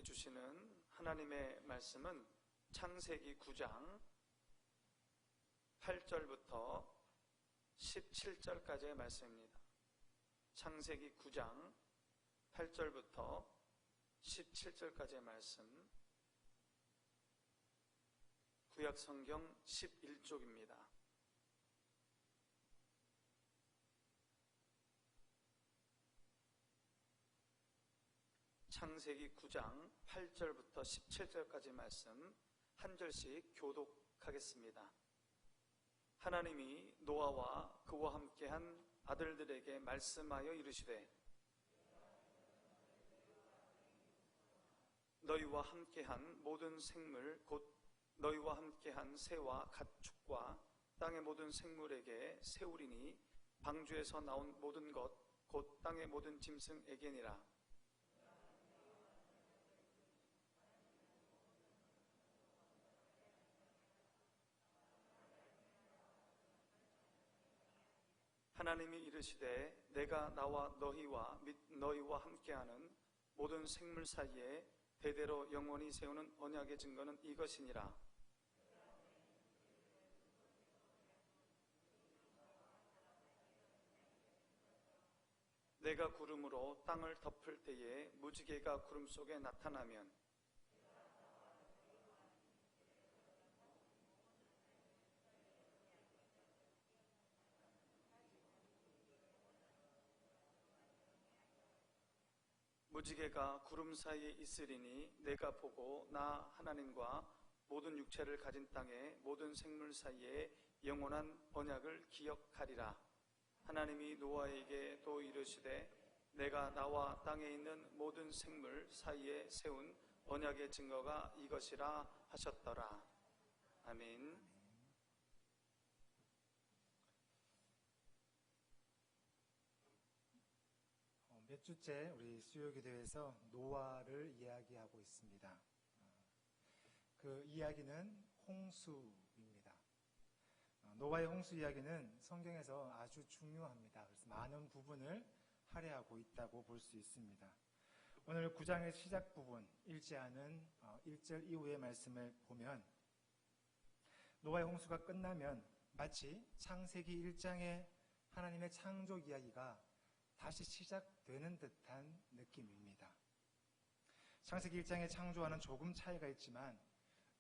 우리에게 주시는 하나님의 말씀은 창세기 9장 8절부터 17절까지의 말씀입니다. 창세기 9장 8절부터 17절까지의 말씀, 구약성경 11쪽입니다. 창세기 9장 8절부터 17절까지 말씀 한 절씩 교독하겠습니다. 하나님이 노아와 그와 함께한 아들들에게 말씀하여 이르시되, 너희와 함께한 모든 생물 곧 너희와 함께한 새와 가축과 땅의 모든 생물에게 세우리니 방주에서 나온 모든 것 곧 땅의 모든 짐승에게니라. 하나님이 이르시되, 내가 나와 너희와 및 너희와 함께하는 모든 생물 사이에 대대로 영원히 세우는 언약의 증거는 이것이니라. 내가 구름으로 땅을 덮을 때에 무지개가 구름 속에 나타나면 무지개가 구름 사이에 있으리니 내가 보고 나 하나님과 모든 육체를 가진 땅의 모든 생물 사이에 영원한 언약을 기억하리라. 하나님이 노아에게 또 이르시되, 내가 나와 땅에 있는 모든 생물 사이에 세운 언약의 증거가 이것이라 하셨더라. 아멘. 몇 주째 우리 수요기도에서 노아를 이야기하고 있습니다. 그 이야기는 홍수입니다. 노아의 홍수 이야기는 성경에서 아주 중요합니다. 그래서 많은 부분을 할애하고 있다고 볼 수 있습니다. 오늘 9장의 시작 부분, 일제하는 1절 이후의 말씀을 보면 노아의 홍수가 끝나면 마치 창세기 1장의 하나님의 창조 이야기가 다시 시작되는 듯한 느낌입니다. 창세기 1장의 창조와는 조금 차이가 있지만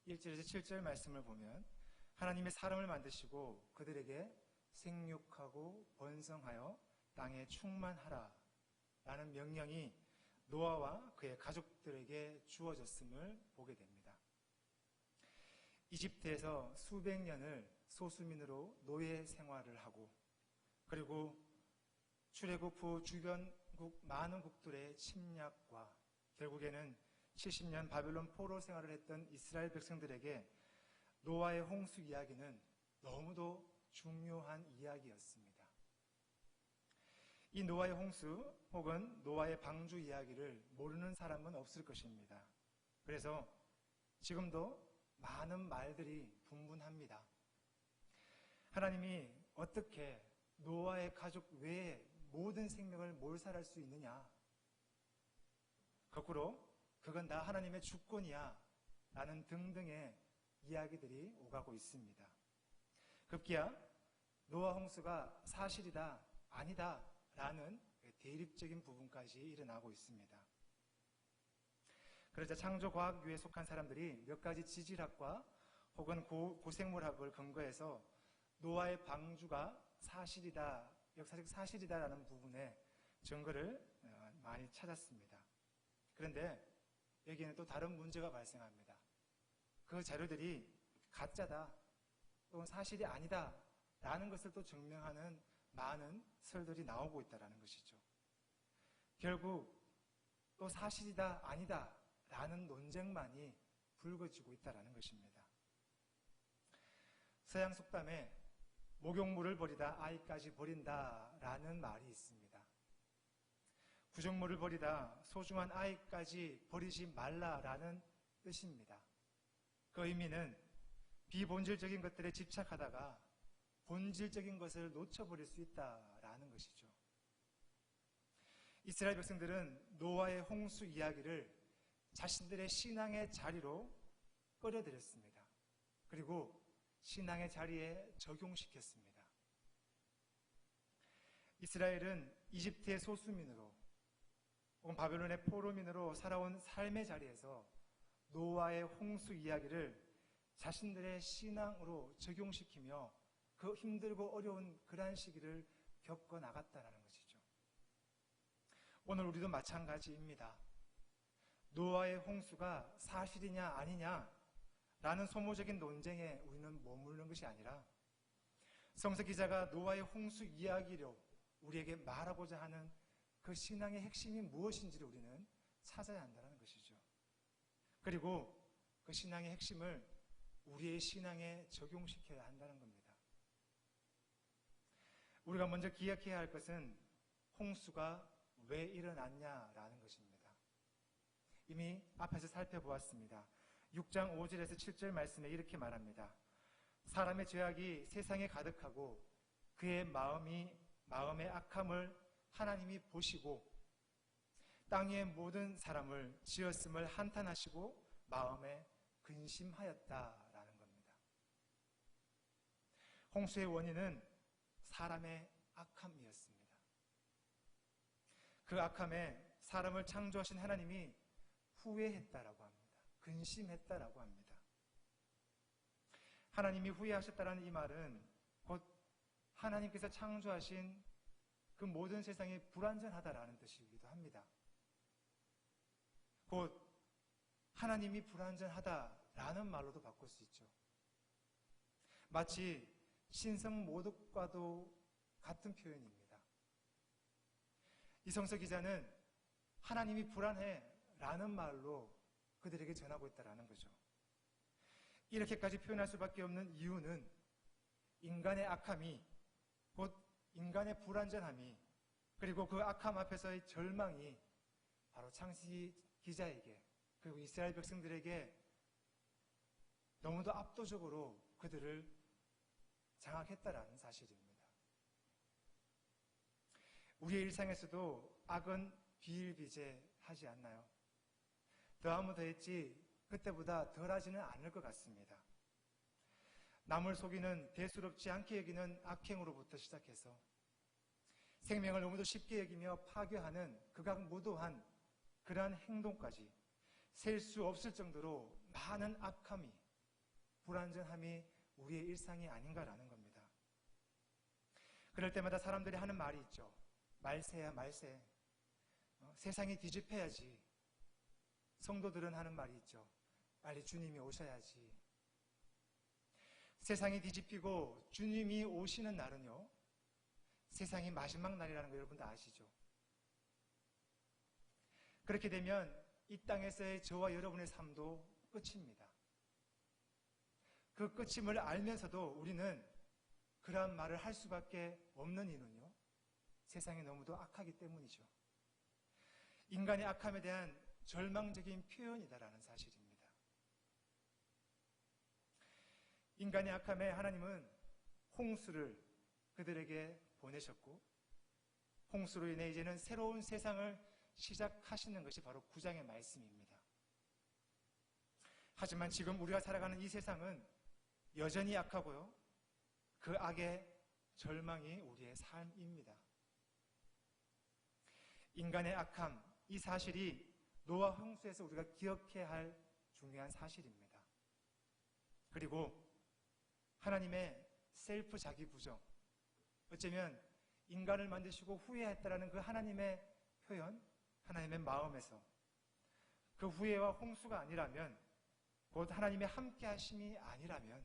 1절에서 7절 말씀을 보면 하나님의 사람을 만드시고 그들에게 생육하고 번성하여 땅에 충만하라 라는 명령이 노아와 그의 가족들에게 주어졌음을 보게 됩니다. 이집트에서 수백 년을 소수민으로 노예 생활을 하고, 그리고 출애굽 후 주변국 많은 국들의 침략과 결국에는 70년 바벨론 포로 생활을 했던 이스라엘 백성들에게 노아의 홍수 이야기는 너무도 중요한 이야기였습니다. 이 노아의 홍수 혹은 노아의 방주 이야기를 모르는 사람은 없을 것입니다. 그래서 지금도 많은 말들이 분분합니다. 하나님이 어떻게 노아의 가족 외에 모든 생명을 몰살할 수 있느냐? 거꾸로 그건 다 하나님의 주권이야 라는 등등의 이야기들이 오가고 있습니다. 급기야 노아 홍수가 사실이다, 아니다 라는 대립적인 부분까지 일어나고 있습니다. 그러자 창조과학교에 속한 사람들이 몇 가지 지질학과 혹은 고생물학을 근거해서 노아의 방주가 사실이다, 역사적 사실이다라는 부분에 증거를 많이 찾았습니다. 그런데 여기에는 또 다른 문제가 발생합니다. 그 자료들이 가짜다 또는 사실이 아니다 라는 것을 또 증명하는 많은 설들이 나오고 있다는 것이죠. 결국 또 사실이다 아니다 라는 논쟁만이 불거지고 있다는 것입니다. 서양 속담에 목욕물을 버리다 아이까지 버린다 라는 말이 있습니다. 구정물을 버리다 소중한 아이까지 버리지 말라라는 뜻입니다. 그 의미는 비본질적인 것들에 집착하다가 본질적인 것을 놓쳐버릴 수 있다라는 것이죠. 이스라엘 백성들은 노아의 홍수 이야기를 자신들의 신앙의 자리로 끌어들였습니다. 그리고 신앙의 자리에 적용시켰습니다. 이스라엘은 이집트의 소수민으로 혹은 바벨론의 포로민으로 살아온 삶의 자리에서 노아의 홍수 이야기를 자신들의 신앙으로 적용시키며 그 힘들고 어려운 그러한 시기를 겪어 나갔다는 것이죠. 오늘 우리도 마찬가지입니다. 노아의 홍수가 사실이냐 아니냐 라는 소모적인 논쟁에 우리는 머무르는 것이 아니라 성서 기자가 노아의 홍수 이야기로 우리에게 말하고자 하는 그 신앙의 핵심이 무엇인지를 우리는 찾아야 한다는 것이죠. 그리고 그 신앙의 핵심을 우리의 신앙에 적용시켜야 한다는 겁니다. 우리가 먼저 기억해야 할 것은 홍수가 왜 일어났냐라는 것입니다. 이미 앞에서 살펴보았습니다. 6장 5절에서 7절 말씀에 이렇게 말합니다. 사람의 죄악이 세상에 가득하고 그의 마음의 악함을 하나님이 보시고 땅 위의 모든 사람을 지었음을 한탄하시고 마음에 근심하였다라는 겁니다. 홍수의 원인은 사람의 악함이었습니다. 그 악함에 사람을 창조하신 하나님이 후회했다라고 합니다. 근심했다라고 합니다. 하나님이 후회하셨다라는 이 말은 곧 하나님께서 창조하신 그 모든 세상이 불완전하다라는 뜻이기도 합니다. 곧 하나님이 불완전하다라는 말로도 바꿀 수 있죠. 마치 신성모독과도 같은 표현입니다. 이성서 기자는 하나님이 불안해 라는 말로 그들에게 전하고 있다는 거죠. 이렇게까지 표현할 수밖에 없는 이유는 인간의 악함이 곧 인간의 불완전함이 그리고 그 악함 앞에서의 절망이 바로 창세기 기자에게 그리고 이스라엘 백성들에게 너무도 압도적으로 그들을 장악했다라는 사실입니다. 우리의 일상에서도 악은 비일비재하지 않나요? 더하면 더했지 그때보다 덜하지는 않을 것 같습니다. 남을 속이는 대수롭지 않게 여기는 악행으로부터 시작해서 생명을 너무도 쉽게 여기며 파괴하는 극악무도한 그러한 행동까지 셀 수 없을 정도로 많은 악함이 불완전함이 우리의 일상이 아닌가라는 겁니다. 그럴 때마다 사람들이 하는 말이 있죠. 말세야 말세. 세상이 뒤집혀야지. 성도들은 하는 말이 있죠. 빨리 주님이 오셔야지. 세상이 뒤집히고 주님이 오시는 날은요, 세상이 마지막 날이라는 거 여러분도 아시죠? 그렇게 되면 이 땅에서의 저와 여러분의 삶도 끝입니다. 그 끝임을 알면서도 우리는 그러한 말을 할 수밖에 없는 이유는요, 세상이 너무도 악하기 때문이죠. 인간의 악함에 대한 절망적인 표현이다라는 사실입니다. 인간의 악함에 하나님은 홍수를 그들에게 보내셨고 홍수로 인해 이제는 새로운 세상을 시작하시는 것이 바로 9장의 말씀입니다. 하지만 지금 우리가 살아가는 이 세상은 여전히 악하고요. 그 악의 절망이 우리의 삶입니다. 인간의 악함, 이 사실이 노아 홍수에서 우리가 기억해야 할 중요한 사실입니다. 그리고 하나님의 셀프 자기 부정, 어쩌면 인간을 만드시고 후회했다라는 그 하나님의 표현, 하나님의 마음에서 그 후회와 홍수가 아니라면, 곧 하나님의 함께 하심이 아니라면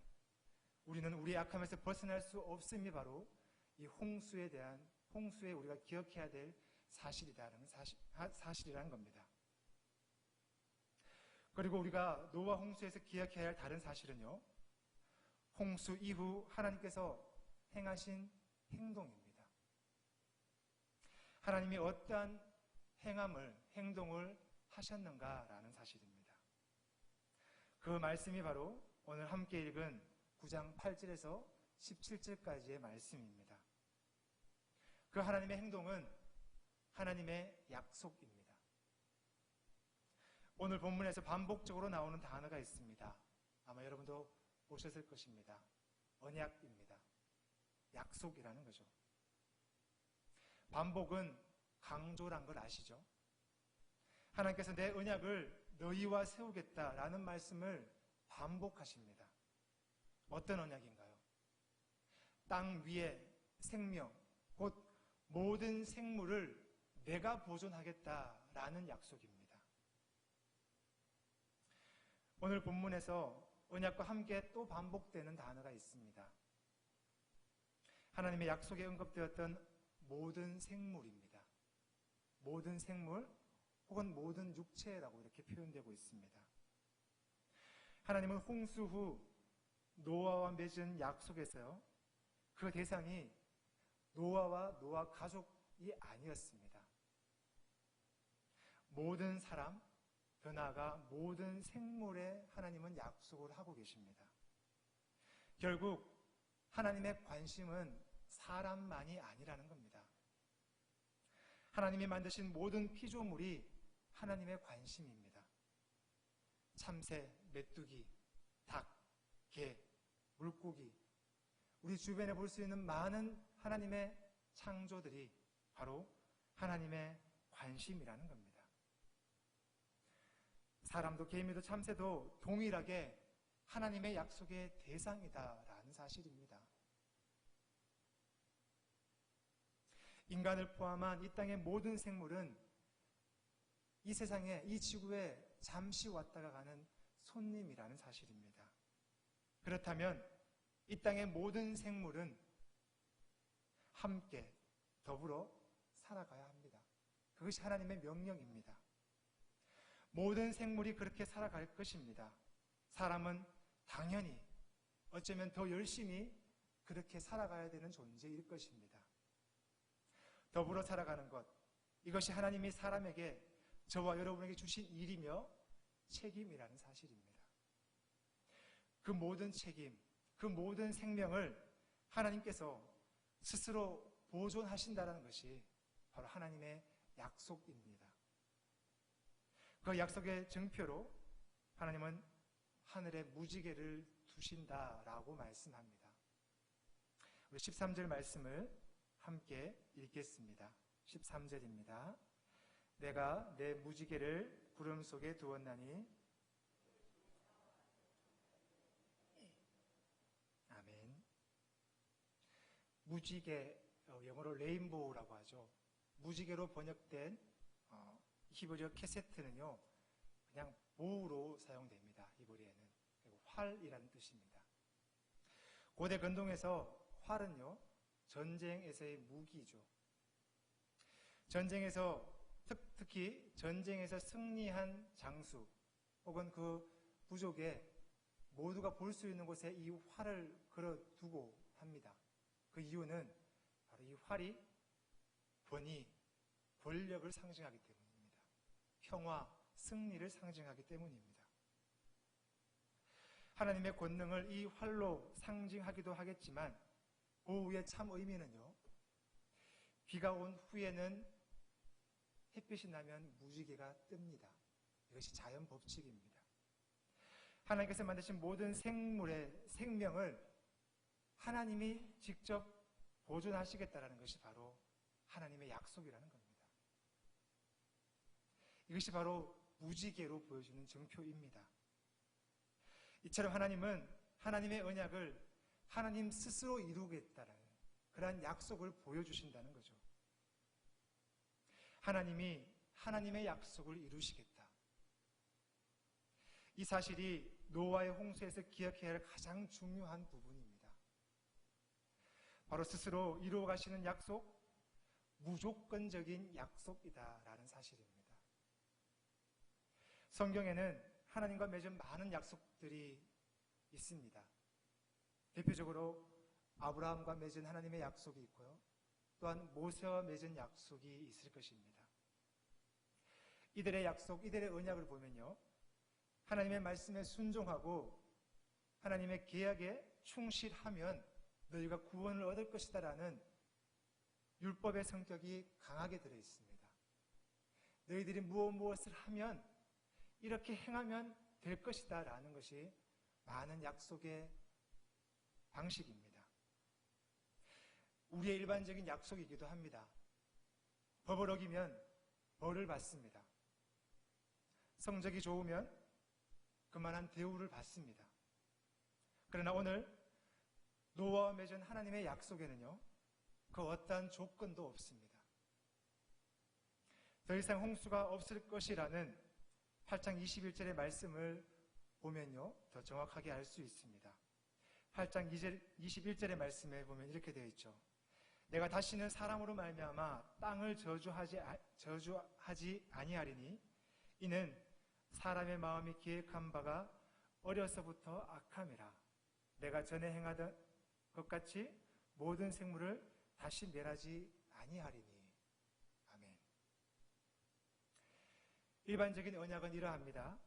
우리는 우리의 악함에서 벗어날 수 없음이 바로 이 홍수에 우리가 기억해야 될 사실이라는 겁니다. 그리고 우리가 노아 홍수에서 기억해야 할 다른 사실은요, 홍수 이후 하나님께서 행하신 행동입니다. 하나님이 어떠한 행동을 하셨는가라는 사실입니다. 그 말씀이 바로 오늘 함께 읽은 9장 8절에서 17절까지의 말씀입니다. 그 하나님의 행동은 하나님의 약속입니다. 오늘 본문에서 반복적으로 나오는 단어가 있습니다. 아마 여러분도 보셨을 것입니다. 언약입니다. 약속이라는 거죠. 반복은 강조란 걸 아시죠? 하나님께서 내 언약을 너희와 세우겠다라는 말씀을 반복하십니다. 어떤 언약인가요? 땅 위에 생명, 곧 모든 생물을 내가 보존하겠다라는 약속입니다. 오늘 본문에서 언약과 함께 또 반복되는 단어가 있습니다. 하나님의 약속에 언급되었던 모든 생물입니다. 모든 생물 혹은 모든 육체라고 이렇게 표현되고 있습니다. 하나님은 홍수 후 노아와 맺은 약속에서요, 그 대상이 노아와 노아 가족이 아니었습니다. 모든 사람, 더 나아가 모든 생물에 하나님은 약속을 하고 계십니다. 결국 하나님의 관심은 사람만이 아니라는 겁니다. 하나님이 만드신 모든 피조물이 하나님의 관심입니다. 참새, 메뚜기, 닭, 개, 물고기, 우리 주변에 볼 수 있는 많은 하나님의 창조들이 바로 하나님의 관심이라는 겁니다. 사람도 개미도 참새도 동일하게 하나님의 약속의 대상이다라는 사실입니다. 인간을 포함한 이 땅의 모든 생물은 이 세상에, 이 지구에 잠시 왔다가 가는 손님이라는 사실입니다. 그렇다면 이 땅의 모든 생물은 함께 더불어 살아가야 합니다. 그것이 하나님의 명령입니다. 모든 생물이 그렇게 살아갈 것입니다. 사람은 당연히 어쩌면 더 열심히 그렇게 살아가야 되는 존재일 것입니다. 더불어 살아가는 것, 이것이 하나님이 사람에게, 저와 여러분에게 주신 일이며 책임이라는 사실입니다. 그 모든 책임, 그 모든 생명을 하나님께서 스스로 보존하신다는 것이 바로 하나님의 약속입니다. 그 약속의 증표로 하나님은 하늘에 무지개를 두신다라고 말씀합니다. 우리 13절 말씀을 함께 읽겠습니다. 13절입니다. 내가 내 무지개를 구름 속에 두었나니. 아멘. 무지개, 영어로 레인보우라고 하죠. 무지개로 번역된 히브리어 캐세트는요, 그냥 보우로 사용됩니다. 히브리어에는. 그리고 활이라는 뜻입니다. 고대 근동에서 활은요, 전쟁에서의 무기죠. 전쟁에서 특히 전쟁에서 승리한 장수 혹은 그 부족에 모두가 볼 수 있는 곳에 이 활을 걸어두고 합니다. 그 이유는 바로 이 활이 권위, 권력을 상징하기 때문입니다. 평화, 승리를 상징하기 때문입니다. 하나님의 권능을 이 활로 상징하기도 하겠지만 오후의 참 의미는요, 비가 온 후에는 햇빛이 나면 무지개가 뜹니다. 이것이 자연 법칙입니다. 하나님께서 만드신 모든 생물의 생명을 하나님이 직접 보존하시겠다는 것이 바로 하나님의 약속이라는 겁니다. 이것이 바로 무지개로 보여주는 증표입니다. 이처럼 하나님은 하나님의 언약을 하나님 스스로 이루겠다는 그러한 약속을 보여주신다는 거죠. 하나님이 하나님의 약속을 이루시겠다. 이 사실이 노아의 홍수에서 기억해야 할 가장 중요한 부분입니다. 바로 스스로 이루어 가시는 약속, 무조건적인 약속이다라는 사실입니다. 성경에는 하나님과 맺은 많은 약속들이 있습니다. 대표적으로 아브라함과 맺은 하나님의 약속이 있고요. 또한 모세와 맺은 약속이 있을 것입니다. 이들의 약속, 이들의 언약을 보면요, 하나님의 말씀에 순종하고 하나님의 계약에 충실하면 너희가 구원을 얻을 것이다라는 율법의 성격이 강하게 들어있습니다. 너희들이 무엇을 하면 이렇게 행하면 될 것이다 라는 것이 많은 약속의 방식입니다. 우리의 일반적인 약속이기도 합니다. 법을 어기면 벌을 받습니다. 성적이 좋으면 그만한 대우를 받습니다. 그러나 오늘 노아와 맺은 하나님의 약속에는요, 그 어떠한 조건도 없습니다. 더 이상 홍수가 없을 것이라는 8장 21절의 말씀을 보면요, 더 정확하게 알 수 있습니다. 8장 21절의 말씀에 보면 이렇게 되어 있죠. 내가 다시는 사람으로 말미암아 땅을 저주하지 아니하리니 이는 사람의 마음이 기획한 바가 어려서부터 악함이라. 내가 전에 행하던 것 같이 모든 생물을 다시 멸하지 아니하리니. 아멘. 일반적인 언약은 이러합니다.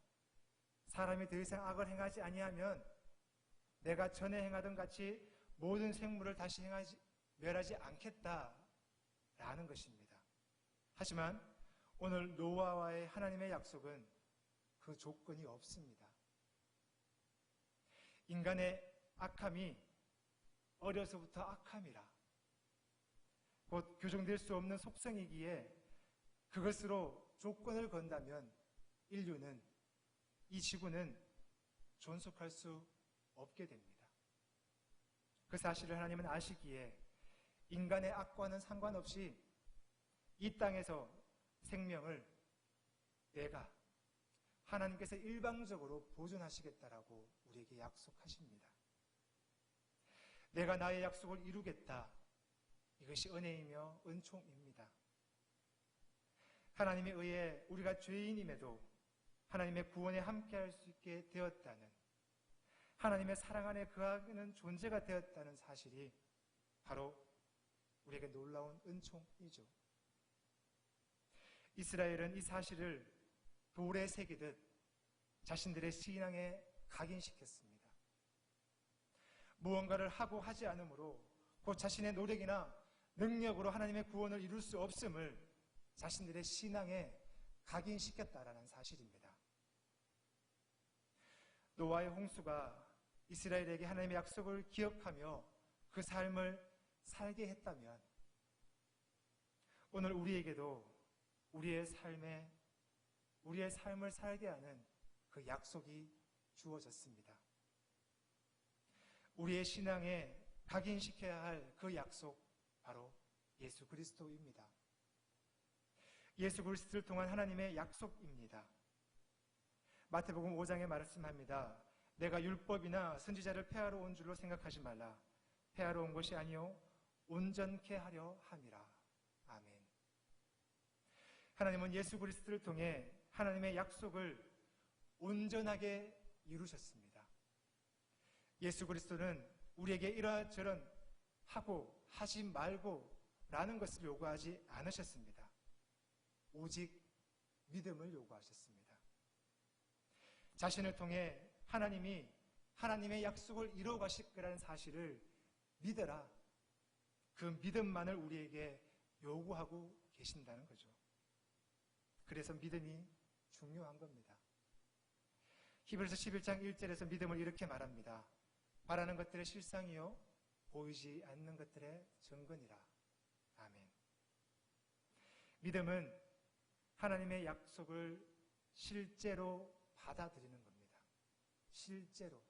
사람이 더 이상 악을 행하지 아니하면 내가 전에 행하던 같이 모든 생물을 다시 멸하지 않겠다라는 것입니다. 하지만 오늘 노아와의 하나님의 약속은 그 조건이 없습니다. 인간의 악함이 어려서부터 악함이라 곧 교정될 수 없는 속성이기에 그것으로 조건을 건다면 인류는, 이 지구는 존속할 수 없게 됩니다. 그 사실을 하나님은 아시기에 인간의 악과는 상관없이 이 땅에서 생명을 내가 하나님께서 일방적으로 보존하시겠다라고 우리에게 약속하십니다. 내가 나의 약속을 이루겠다. 이것이 은혜이며 은총입니다. 하나님에 의해 우리가 죄인임에도 하나님의 구원에 함께할 수 있게 되었다는, 하나님의 사랑 안에 거하는 존재가 되었다는 사실이 바로 우리에게 놀라운 은총이죠. 이스라엘은 이 사실을 돌에 새기듯 자신들의 신앙에 각인시켰습니다. 무언가를 하고 하지 않으므로 곧 자신의 노력이나 능력으로 하나님의 구원을 이룰 수 없음을 자신들의 신앙에 각인시켰다라는 사실입니다. 노아의 홍수가 이스라엘에게 하나님의 약속을 기억하며 그 삶을 살게 했다면 오늘 우리에게도 우리의 삶을 살게 하는 그 약속이 주어졌습니다. 우리의 신앙에 각인시켜야 할 그 약속, 바로 예수 그리스도입니다. 예수 그리스도를 통한 하나님의 약속입니다. 마태복음 5장에 말씀합니다. 내가 율법이나 선지자를 폐하러 온 줄로 생각하지 말라. 폐하러 온 것이 아니요 온전케 하려 함이라. 아멘. 하나님은 예수 그리스도를 통해 하나님의 약속을 온전하게 이루셨습니다. 예수 그리스도는 우리에게 이러저런 하고 하지 말고 라는 것을 요구하지 않으셨습니다. 오직 믿음을 요구하셨습니다. 자신을 통해 하나님이 하나님의 약속을 이루어 가실 거라는 사실을 믿어라. 그 믿음만을 우리에게 요구하고 계신다는 거죠. 그래서 믿음이 중요한 겁니다. 히브리서 11장 1절에서 믿음을 이렇게 말합니다. 바라는 것들의 실상이요 보이지 않는 것들의 증거니라. 아멘. 믿음은 하나님의 약속을 실제로 받아들이는 겁니다. 실제로.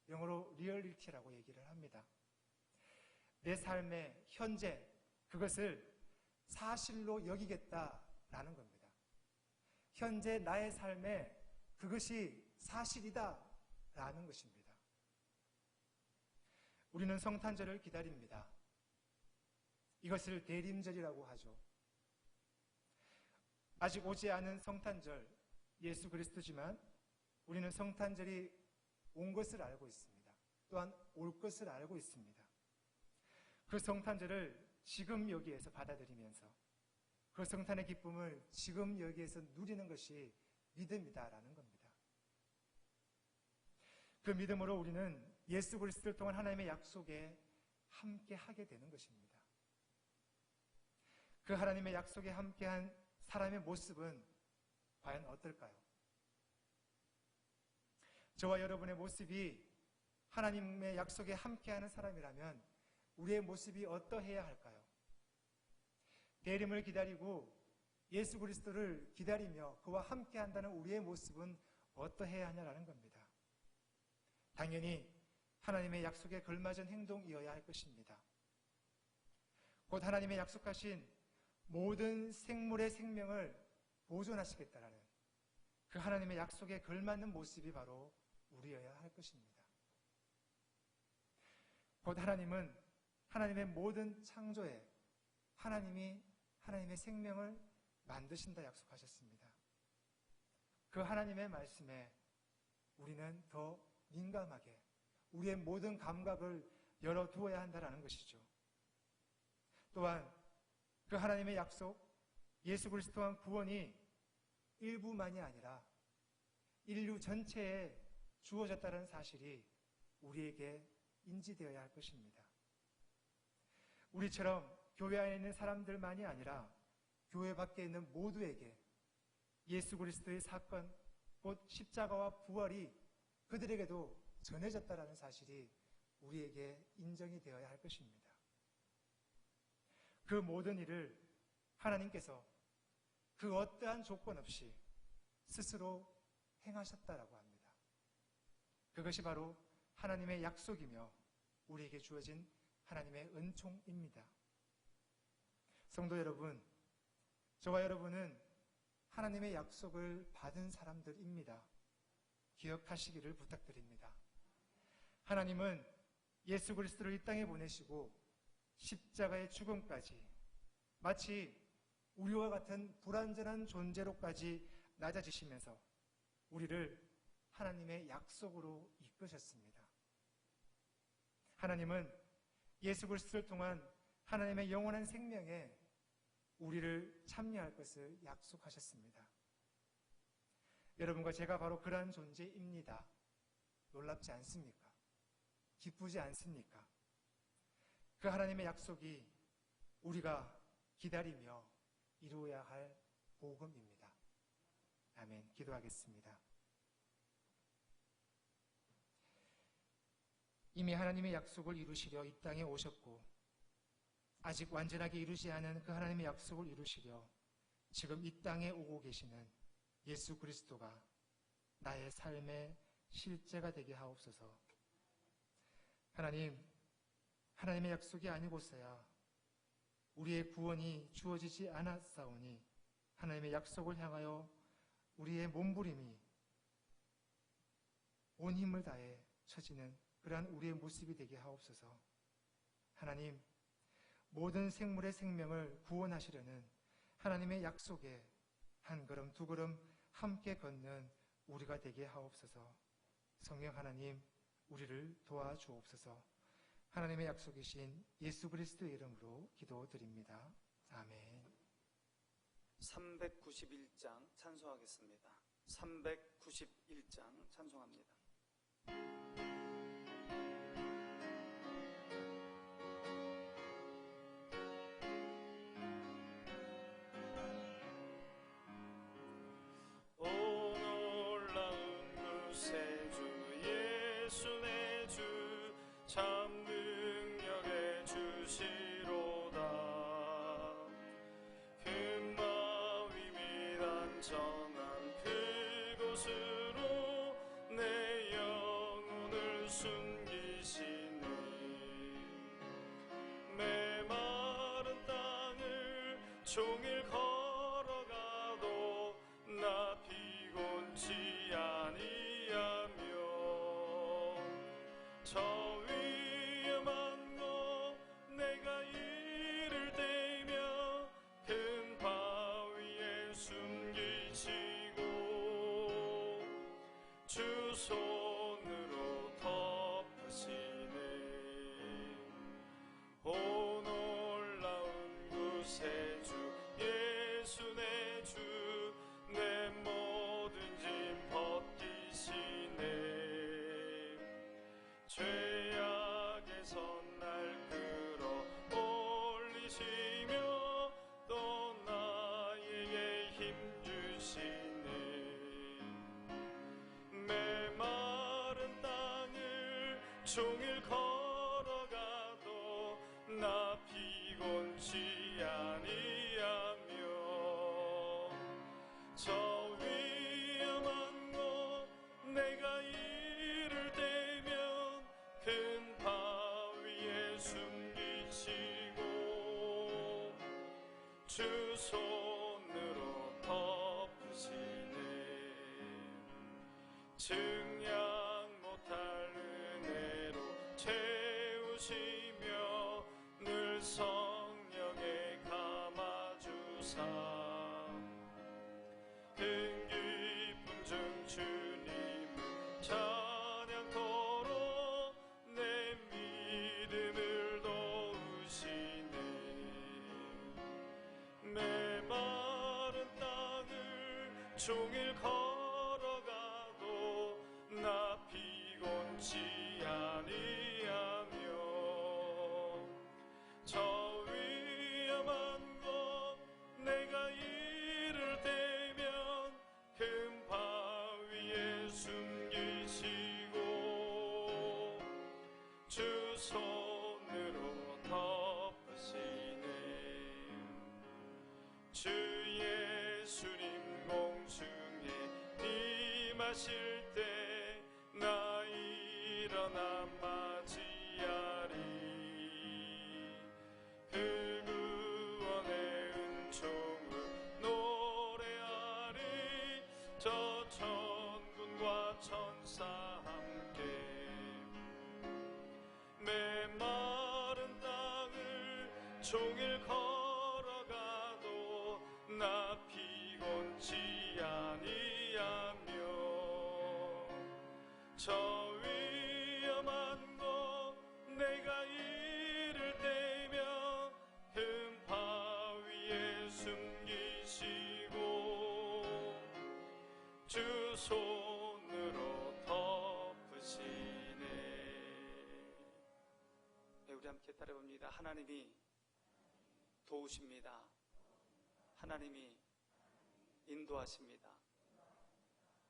영어로 리얼리티라고 얘기를 합니다. 내 삶의 현재 그것을 사실로 여기겠다라는 겁니다. 현재 나의 삶에 그것이 사실이다라는 것입니다. 우리는 성탄절을 기다립니다. 이것을 대림절이라고 하죠. 아직 오지 않은 성탄절, 예수 그리스도지만 우리는 성탄절이 온 것을 알고 있습니다. 또한 올 것을 알고 있습니다. 그 성탄절을 지금 여기에서 받아들이면서 그 성탄의 기쁨을 지금 여기에서 누리는 것이 믿음이다라는 겁니다. 그 믿음으로 우리는 예수 그리스도를 통한 하나님의 약속에 함께 하게 되는 것입니다. 그 하나님의 약속에 함께한 사람의 모습은 과연 어떨까요? 저와 여러분의 모습이 하나님의 약속에 함께하는 사람이라면 우리의 모습이 어떠해야 할까요? 대림을 기다리고 예수 그리스도를 기다리며 그와 함께한다는 우리의 모습은 어떠해야 하냐라는 겁니다. 당연히 하나님의 약속에 걸맞은 행동이어야 할 것입니다. 곧 하나님의 약속하신 모든 생물의 생명을 보존하시겠다라는 그 하나님의 약속에 걸맞는 모습이 바로 우리여야 할 것입니다. 곧 하나님은 하나님의 모든 창조에 하나님이 하나님의 생명을 만드신다 약속하셨습니다. 그 하나님의 말씀에 우리는 더 민감하게 우리의 모든 감각을 열어두어야 한다는 것이죠. 또한 그 하나님의 약속, 예수 그리스도와 구원이 일부만이 아니라 인류 전체에 주어졌다는 사실이 우리에게 인지되어야 할 것입니다. 우리처럼 교회 안에 있는 사람들만이 아니라 교회 밖에 있는 모두에게 예수 그리스도의 사건, 곧 십자가와 부활이 그들에게도 전해졌다는 사실이 우리에게 인정이 되어야 할 것입니다. 그 모든 일을 하나님께서 그 어떠한 조건 없이 스스로 행하셨다라고 합니다. 그것이 바로 하나님의 약속이며 우리에게 주어진 하나님의 은총입니다. 성도 여러분, 저와 여러분은 하나님의 약속을 받은 사람들입니다. 기억하시기를 부탁드립니다. 하나님은 예수 그리스도를 이 땅에 보내시고 십자가의 죽음까지 마치 우리와 같은 불완전한 존재로까지 낮아지시면서 우리를 하나님의 약속으로 이끄셨습니다. 하나님은 예수 그리스도를 통한 하나님의 영원한 생명에 우리를 참여할 것을 약속하셨습니다. 여러분과 제가 바로 그러한 존재입니다. 놀랍지 않습니까? 기쁘지 않습니까? 그 하나님의 약속이 우리가 기다리며 이루어야 할 복음입니다. 아멘. 기도하겠습니다. 이미 하나님의 약속을 이루시려 이 땅에 오셨고 아직 완전하게 이루지 않은 그 하나님의 약속을 이루시려 지금 이 땅에 오고 계시는 예수 그리스도가 나의 삶의 실제가 되게 하옵소서. 하나님, 하나님의 약속이 아니고서야 우리의 구원이 주어지지 않았사오니 하나님의 약속을 향하여 우리의 몸부림이 온 힘을 다해 처지는 그러한 우리의 모습이 되게 하옵소서. 하나님, 모든 생물의 생명을 구원하시려는 하나님의 약속에 한 걸음 두 걸음 함께 걷는 우리가 되게 하옵소서. 성령 하나님, 우리를 도와주옵소서. 하나님의 약속이신 예수 그리스도의 이름으로 기도드립니다. 아멘. 391장 찬송하겠습니다. 391장 찬송합니다. 정한 그곳으로 내 영혼을 숨기시네. 메마른 땅을 종일 걸어가도 나 피곤치 아니하며 저 위험한 곳 내가 이를 때며 큰 바위에 숨기시고 주 손으로 덮으시네. 오 놀라운 구세 주 예수 내 주 내 모든 짐 벗기시네. 죄악에서 날 끌어 올리시며 또 나에게 힘 주시네. 메마른 종일 걸어가도 나 피곤치 아니하며 저 위험한 곳 내가 이를 때면 큰 바위에 숨기시고 주 손으로 덮으시네. 증량 못할 은혜로 채우시며 늘 성령에 감아주사 뜻깊은 중 주님을 찬양토록 내 믿음을 도우시네. 메마른 땅을 종일 걸어가도 나 피곤치 아니하며 저 위험한 곳 내가 이를 때면 큰 바위에 숨기시고 주 손으로 덮으시네. 주 예수님 공중에 임하실 때 나 일어나 맞이하리. 그 구원의 은총을 노래하리. 저 천군과 천사 함께 메마른 땅을 종일 걸어가도 나 피곤치 아니하며 저 위험한 곳 내가 이를 때면 큰 바위에 숨기시고 주 손으로 덮으시네. 네, 우리 함께 따라봅니다. 하나님이 도우십니다. 하나님이 인도하십니다.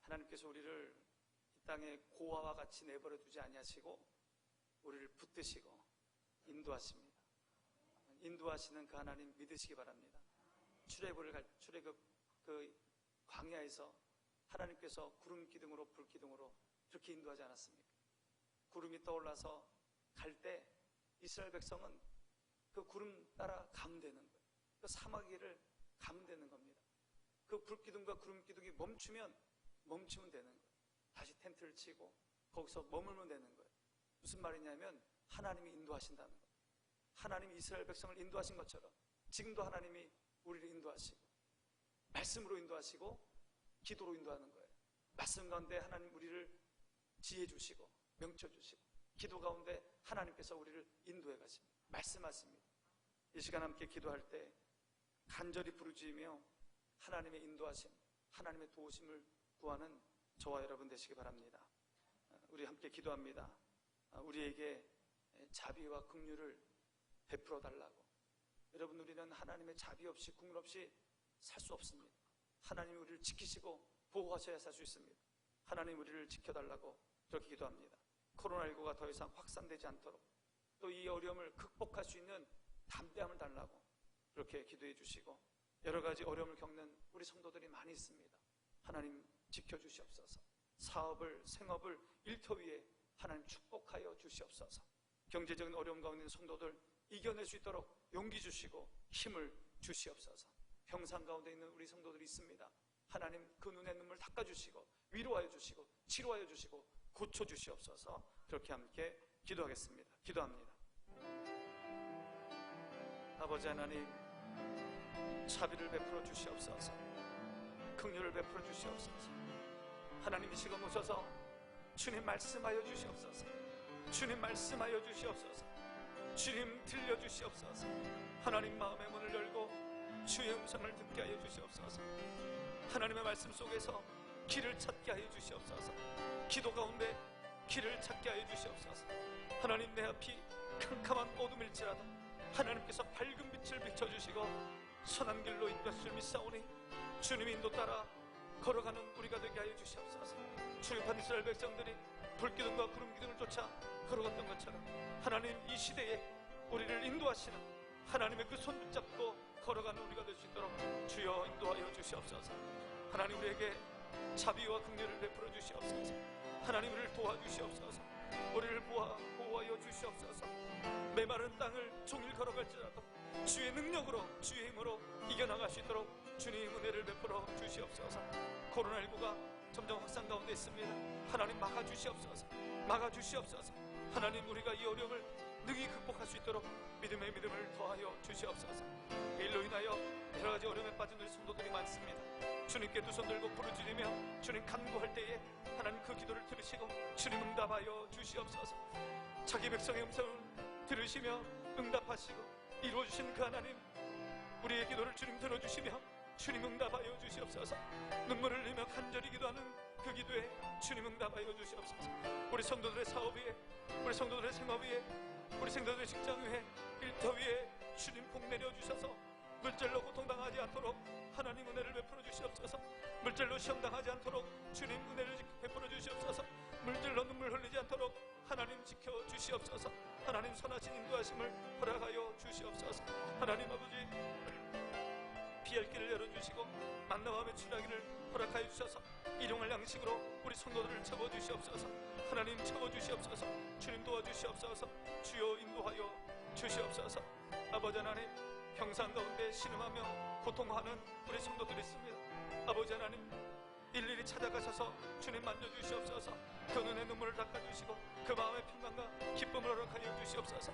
하나님께서 우리를 이 땅에 고아와 같이 내버려 두지 아니하시고 우리를 붙드시고 인도하십니다. 인도하시는 그 하나님 믿으시기 바랍니다. 출애굽 그 광야에서 하나님께서 구름 기둥으로 불 기둥으로 그렇게 인도하지 않았습니까? 구름이 떠올라서 갈 때 이스라엘 백성은 그 구름 따라 가면 되는 거예요. 그 사막 길을 가면 되는 겁니다. 그 불기둥과 구름 기둥이 멈추면 되는 거예요. 다시 텐트를 치고 거기서 머물면 되는 거예요. 무슨 말이냐면 하나님이 인도하신다는 거예요. 하나님이 이스라엘 백성을 인도하신 것처럼 지금도 하나님이 우리를 인도하시고 말씀으로 인도하시고 기도로 인도하는 거예요. 말씀 가운데 하나님 우리를 지혜 주시고 명철 주시고 기도 가운데 하나님께서 우리를 인도해 가십니다. 말씀하십니다. 이 시간 함께 기도할 때 간절히 부르짖으며 하나님의 인도하심, 하나님의 도우심을 구하는 저와 여러분 되시기 바랍니다. 우리 함께 기도합니다. 우리에게 자비와 긍휼을 베풀어 달라고. 여러분, 우리는 하나님의 자비 없이 긍휼 없이 살 수 없습니다. 하나님이 우리를 지키시고 보호하셔야 살 수 있습니다. 하나님 우리를 지켜달라고 그렇게 기도합니다. 코로나19가 더 이상 확산되지 않도록 또 이 어려움을 극복할 수 있는 담대함을 달라고 그렇게 기도해 주시고, 여러 가지 어려움을 겪는 우리 성도들이 많이 있습니다. 하나님 지켜주시옵소서. 사업을, 생업을, 일터 위에 하나님 축복하여 주시옵소서. 경제적인 어려움 가운데 있는 성도들 이겨낼 수 있도록 용기 주시고 힘을 주시옵소서. 병상 가운데 있는 우리 성도들이 있습니다. 하나님 그 눈의 눈물 닦아주시고 위로하여 주시고 치료하여 주시고 고쳐주시옵소서. 그렇게 함께 기도하겠습니다. 기도합니다. 아버지 하나님, 자비를 베풀어 주시옵소서. 긍휼을 베풀어 주시옵소서. 하나님 이 시간 오셔서 주님 말씀하여 주시옵소서. 주님 말씀하여 주시옵소서. 주님 들려주시옵소서. 하나님 마음의 문을 열고 주의 음성을 듣게 하여 주시옵소서. 하나님의 말씀 속에서 길을 찾게 하여 주시옵소서. 기도 가운데 길을 찾게 하여 주시옵소서. 하나님, 내 앞이 캄캄한 어둠일지라도 하나님께서 밝은 빛을 비춰주시고 선한 길로 인도하실 줄 믿사오니 주님 인도 따라 걸어가는 우리가 되게 하여 주시옵소서. 출입한 이스라엘 백성들이 불기둥과 구름기둥을 쫓아 걸어갔던 것처럼 하나님 이 시대에 우리를 인도하시는 하나님의 그 손 붙잡고 걸어가는 우리가 될 수 있도록 주여 인도하여 주시옵소서. 하나님 우리에게 자비와 긍휼을 베풀어 주시옵소서. 하나님 우리를 도와주시옵소서. 우리를 보호하여 주시옵소서. 메마른 땅을 종일 걸어갈지라도 주의 능력으로 주의 힘으로 이겨나갈 수 있도록 주님 은혜를 베풀어 주시옵소서. 코로나19가 점점 확산 가운데 있습니다. 하나님 막아주시옵소서. 막아주시옵소서. 하나님 우리가 이 어려움을 능히 극복할 수 있도록 믿음의 믿음을 더하여 주시옵소서. 일로 인하여 여러 가지 어려움에 빠진 우리 성도들이 많습니다. 주님께 두 손 들고 부르짖으며 주님 간구할 때에 하나님 그 기도를 들으시고 주님 응답하여 주시옵소서. 자기 백성의 음성을 들으시며 응답하시고 이루어주신 그 하나님, 우리의 기도를 주님 들어주시며 주님 응답하여 주시옵소서. 눈물을 흘리며 간절히 기도하는 그 기도에 주님 응답하여 주시옵소서. 우리 성도들의 사업 위에, 우리 성도들의 생업 위에, 우리 성도들의 직장 위에, 일터 위에 주님 복 내려주셔서 물질로 고통당하지 않도록 하나님 은혜를 베풀어 주시옵소서. 물질로 시험당하지 않도록 주님 은혜를 베풀어 주시옵소서. 물질로 눈물 흘리지 않도록 하나님 지켜 주시옵소서. 하나님 선하신 인도하심을 허락하여 주시옵소서. 하나님 아버지 피할 길을 열어주시고 만나와 매출하기를 허락하여 주셔서 일용할 양식으로 우리 성도들을 채워주시옵소서. 하나님 채워주시옵소서. 주님 도와주시옵소서. 주여 인도하여 주시옵소서. 아버지 하나님 평상 가운데 신음하며 고통하는 우리 성도들이 있습니다. 아버지 하나님 일일이 찾아가셔서 주님 만져주시옵소서. 그 눈에 눈물을 닦아주시고 그 마음의 평강과 기쁨을 허락하여 주시옵소서.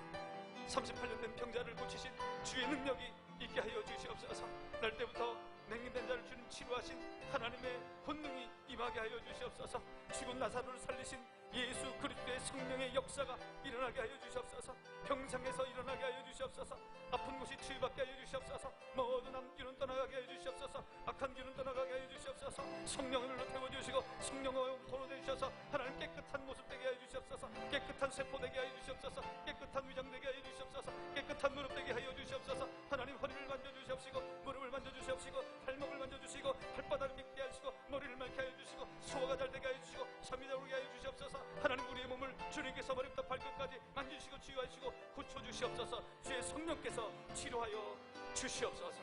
38년 된 병자를 고치신 주의 능력이 있게 하여 주시옵소서. 날 때부터 맹인된 자를 주님 치료하신 하나님의 본능이 임하게 하여 주시옵소서. 죽은 나사로를 살리신 예수 그리스도의 성령의 역사가 일어나게 하여 주시옵소서. 병상에서 일어나게 하여 주시옵소서. 아픈 곳이 치유받게 하여 주시옵소서. 모든 암기는 떠나가게 하여 주시옵소서. 악한 기는 떠나가게 하여 주시옵소서. 성령으로 태워주시고 성령으로 도로되셔서 하나님 깨끗한 모습 되게 하여 주시옵소서. 깨끗한 세포 되게 하여 주시옵소서. 깨끗한 위장 되게 하여 주시옵소서. 깨끗한 무릎 되게 하여 주시옵소서. 하나님 허리를 만져주시옵시고 무릎을 만져주시옵시고 발목을 만져주시고 발바닥을 맑게 하시고 머리를 맑게 하여 주시고 소화가 잘 되게 하여 주시고 잠이 잘 오게 하여 주시옵소서. 하나님 우리의 몸을 주님께서 머리부터 발끝까지 만지시고 치유하시고 고쳐주시옵소서. 주의 성령께서 치료하여 주시옵소서.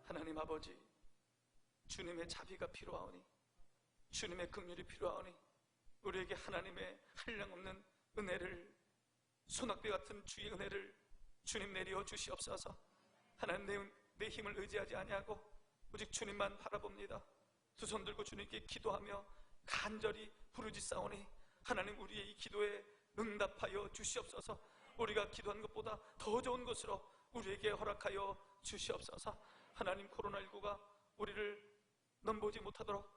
하나님 아버지 주님의 자비가 필요하오니 주님의 긍휼이 필요하오니 우리에게 하나님의 한량없는 은혜를 소낙비 같은 주의 은혜를 주님 내려 주시옵소서. 하나님 내 힘을 의지하지 아니하고 오직 주님만 바라봅니다. 두 손 들고 주님께 기도하며 간절히 부르짖사오니 하나님 우리의 이 기도에 응답하여 주시옵소서. 우리가 기도한 것보다 더 좋은 것으로 우리에게 허락하여 주시옵소서. 하나님 코로나19가 우리를 넘보지 못하도록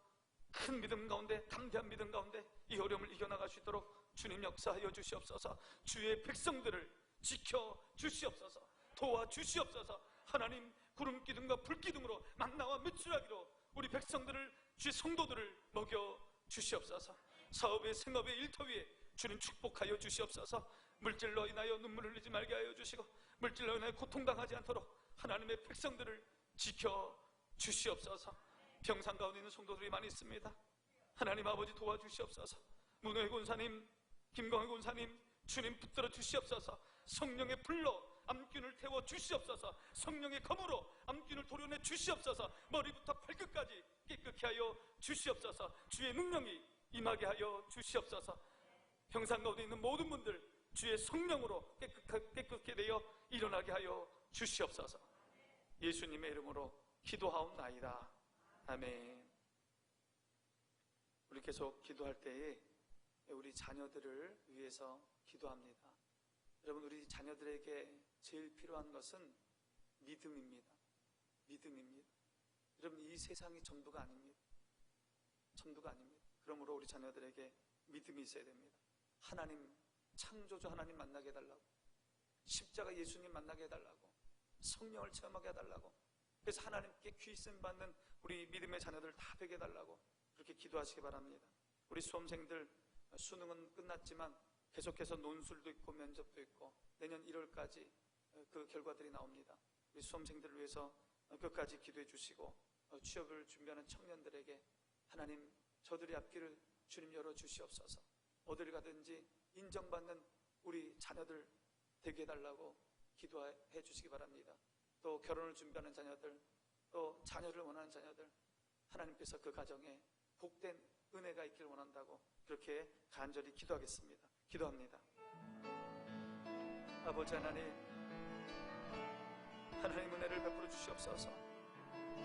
큰 믿음 가운데 담대한 믿음 가운데 이 어려움을 이겨나갈 수 있도록 주님 역사하여 주시옵소서. 주의 백성들을 지켜 주시옵소서. 도와주시옵소서. 하나님 구름기둥과 불기둥으로 만나와 매출하기로 우리 백성들을 주의 성도들을 먹여 주시옵소서. 사업의 생업의 일터 위에 주님 축복하여 주시옵소서. 물질로 인하여 눈물 흘리지 말게 하여 주시고 물질로 인하여 고통당하지 않도록 하나님의 백성들을 지켜 주시옵소서. 병상 가운데 있는 성도들이 많이 있습니다. 하나님 아버지 도와주시옵소서. 문호의 권사님, 김광희 권사님 주님 붙들어 주시옵소서. 성령의 불로 암균을 태워 주시옵소서. 성령의 검으로 암균을 도려내 주시옵소서. 머리부터 발끝까지 깨끗게 하여 주시옵소서. 주의 능력이 임하게 하여 주시옵소서. 병상 가운데 있는 모든 분들 주의 성령으로 깨끗게 되어 일어나게 하여 주시옵소서. 예수님의 이름으로 기도하옵나이다. 아멘. 우리 계속 기도할 때에 우리 자녀들을 위해서 기도합니다. 여러분 우리 자녀들에게 제일 필요한 것은 믿음입니다. 믿음입니다. 여러분 이 세상이 전부가 아닙니다. 전부가 아닙니다. 그러므로 우리 자녀들에게 믿음이 있어야 됩니다. 하나님 창조주 하나님 만나게 해달라고, 십자가 예수님 만나게 해달라고, 성령을 체험하게 해달라고, 그래서 하나님께 귀씀 받는 우리 믿음의 자녀들 다 되게 해달라고 그렇게 기도하시기 바랍니다. 우리 수험생들 수능은 끝났지만 계속해서 논술도 있고 면접도 있고 내년 1월까지 그 결과들이 나옵니다. 우리 수험생들을 위해서 끝까지 기도해 주시고 취업을 준비하는 청년들에게 하나님 저들의 앞길을 주님 열어주시옵소서. 어딜 가든지 인정받는 우리 자녀들 되게 해달라고 기도해 주시기 바랍니다. 또 결혼을 준비하는 자녀들, 또 자녀를 원하는 자녀들, 하나님께서 그 가정에 복된 은혜가 있길 원한다고 그렇게 간절히 기도하겠습니다. 기도합니다. 아버지 하나님, 하나님 은혜를 베풀어 주시옵소서.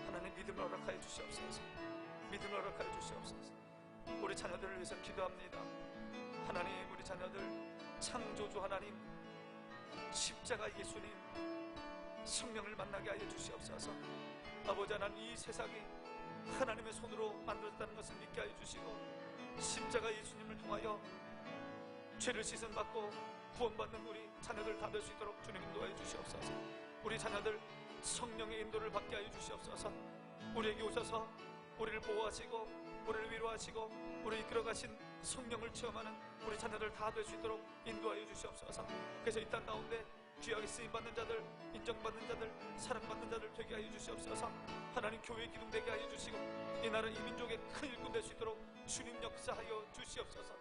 하나님 믿음을 허락하여 주시옵소서. 믿음을 허락하여 주시옵소서. 우리 자녀들을 위해서 기도합니다. 하나님, 우리 자녀들 창조주 하나님, 십자가 예수님 성령을 만나게 하여 주시옵소서. 아버지 하나님, 이 세상이 하나님의 손으로 만들어졌다는 것을 믿게 하여 주시고 십자가 예수님을 통하여 죄를 씻음받고 구원받는 우리 자녀들 다 될 수 있도록 주님 인도하여 주시옵소서. 우리 자녀들 성령의 인도를 받게 하여 주시옵소서. 우리에게 오셔서 우리를 보호하시고 우리를 위로하시고 우리를 이끌어가신 성령을 체험하는 우리 자녀들 다 될 수 있도록 인도하여 주시옵소서. 그래서 이 땅 가운데 귀하게 쓰임받는 자들, 인정받는 자들, 사랑받는 자들 되게 하여 주시옵소서. 하나님 교회 기둥되게 하여 주시고 이 나라 이 민족의 큰 일꾼 될 수 있도록 주님 역사하여 주시옵소서.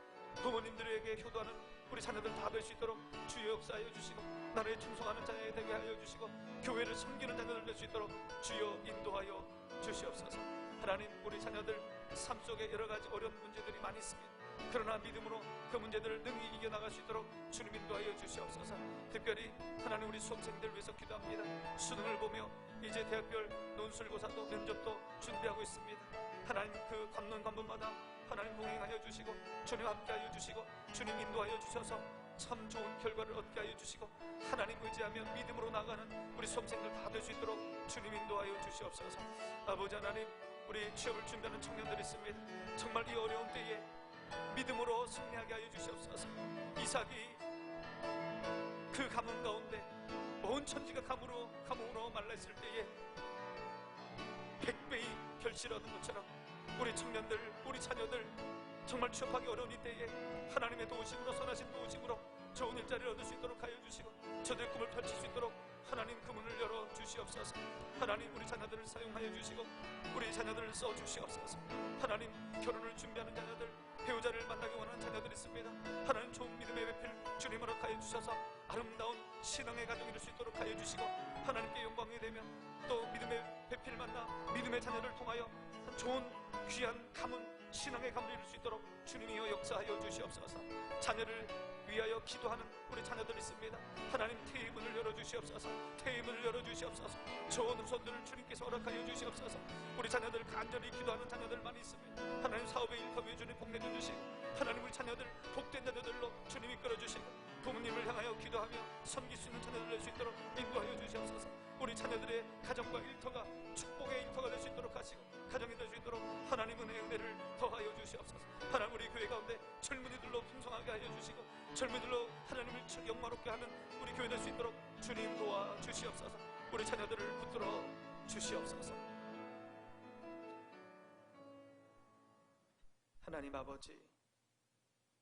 부모님들에게 효도하는 우리 자녀들 다 될 수 있도록 주여 역사하여 주시고 나라에 충성하는 자녀 되게 하여 주시고 교회를 섬기는 자녀들 될 수 있도록 주여 인도하여 주시옵소서. 하나님, 우리 자녀들 삶 속에 여러 가지 어려운 문제들이 많이 있습니다. 그러나 믿음으로 그 문제들을 능히 이겨나갈 수 있도록 주님 인도하여 주시옵소서. 특별히 하나님, 우리 수험생들 위해서 기도합니다. 수능을 보며 이제 대학별 논술고사도 면접도 준비하고 있습니다. 하나님, 그 관문마다 하나님 동행하여 주시고 주님 함께하여 주시고 주님 인도하여 주셔서 참 좋은 결과를 얻게 하여 주시고 하나님 의지하며 믿음으로 나가는 우리 수험생들 다 될 수 있도록 주님 인도하여 주시옵소서. 아버지 하나님, 우리 취업을 준비하는 청년들이 있습니다. 정말 이 어려운 때에 믿음으로 승리하게 하여 주시옵소서. 이삭이 그 가뭄 가운데 온 천지가 가뭄으로 말라있을 때에 100배의 결실을 얻은 것처럼 우리 청년들, 우리 자녀들 정말 취업하기 어려운 이때에 하나님의 도우심으로, 선하신 도우심으로 좋은 일자리를 얻을 수 있도록 하여 주시고 저들의 꿈을 펼칠 수 있도록 하나님 그 문을 열어 주시옵소서. 하나님, 우리 자녀들을 사용하여 주시고 우리 자녀들을 써 주시옵소서. 하나님, 결혼을 준비하는 자녀들, 배우자를 만나기 원하는 자녀들이 있습니다. 하나님, 좋은 믿음의 배필 주님 허락하여 주셔서 아름다운 신앙의 가정이 될 수 있도록 하여 주시고 하나님께 영광이 되며 또 믿음의 배필을 만나 믿음의 자녀를 통하여 좋은 귀한 가문, 신앙의 가문이 될 수 있도록 주님이여 역사하여 주시옵소서. 자녀를 위하여 기도하는 우리 자녀들이 있습니다. 하나님, 태의 문을 열어주시옵소서. 태의 문을 열어주시옵소서. 좋은 후손들을 주님께서 허락하여 주시옵소서. 우리 자녀들 간절히 기도하는 자녀들 많이 있습니다. 하나님, 사업의 인터뷰에 주님 복내줘 주시고 하나님, 우리 자녀들 복된 자녀들로 주님 이끌어 주시고 부모님을 향하여 기도하며 섬길 수 있는 자녀들 될 수 있도록 인도하여 주시옵소서. 우리 자녀들의 가정과 일터가 축복의 일터가 될 수 있도록 하시고 가정이 될 수 있도록 하나님 은혜를 더하여 주시옵소서. 하나님, 우리 교회 가운데 젊은이들로 풍성하게 하여 주시고 젊은이들로 하나님을 영광롭게 하는 우리 교회 될 수 있도록 주님 도와 주시옵소서. 우리 자녀들을 붙들어 주시옵소서. 하나님 아버지,